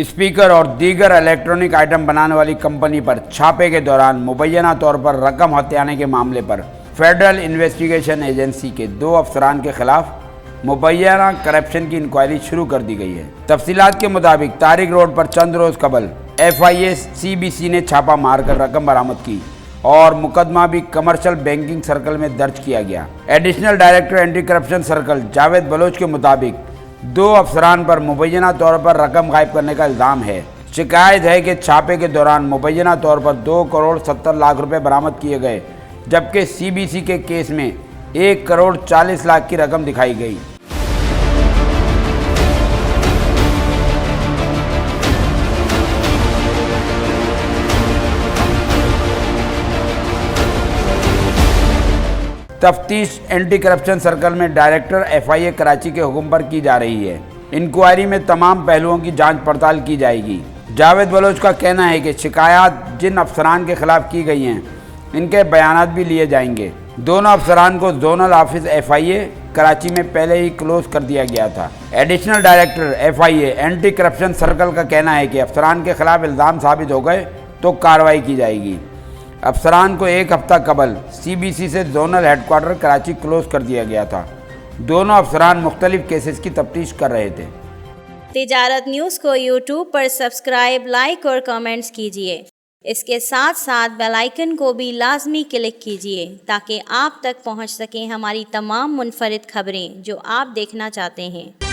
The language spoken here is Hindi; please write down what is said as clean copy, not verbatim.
स्पीकर और दीगर इलेक्ट्रॉनिक आइटम बनाने वाली कंपनी पर छापे के दौरान मुबैना तौर पर रकम हथियाने के मामले पर फेडरल इन्वेस्टिगेशन एजेंसी के 2 अफसरान के खिलाफ मुबैना करप्शन की इंक्वायरी शुरू कर दी गई है। तफसीलात के मुताबिक तारिक रोड पर चंद रोज कबल FIA CBC ने छापा मारकर रकम बरामद की और मुकदमा भी कमर्शियल बैंकिंग सर्कल में दर्ज किया गया। Additional director anti corruption circle Javed Baloch के मुताबिक 2 अफसरान पर मुबैना तौर पर रकम गायब करने का इल्ज़ाम है। शिकायत है कि छापे के दौरान मुबैना तौर पर 2 करोड़ 70 लाख रुपए बरामद किए गए, जबकि CBC के केस में 1 करोड़ 40 लाख की रकम दिखाई गई। तफ्तीश एंटी करप्शन सर्कल में डायरेक्टर FIA कराची के हुक्म पर की जा रही है। इंक्वायरी में तमाम पहलुओं की जांच पड़ताल की जाएगी। जावेद बलोच का कहना है कि शिकायत जिन अफसरान के खिलाफ की गई हैं, इनके बयानात भी लिए जाएंगे। दोनों अफसरान को जोनल ऑफिस FIA कराची में पहले ही क्लोज कर दिया गया था। Additional director FIA anti corruption circle का कहना है कि अफसरान के खिलाफ इल्ज़ाम साबित हो गए तो कार्रवाई की जाएगी। अफसरान को 1 हफ्ता कबल CBC से जोनल हेडक्वार्टर कराची क्लोज कर दिया गया था। दोनों अफसरान मुख्तलिफ केसेस की तफ्तीश कर रहे थे। तिजारत न्यूज़ को YouTube पर सब्सक्राइब, लाइक और कमेंट्स कीजिए। इसके साथ साथ बेल आइकन को भी लाजमी क्लिक कीजिए ताकि आप तक पहुंच सकें हमारी तमाम मुनफरिद खबरें जो आप देखना चाहते हैं।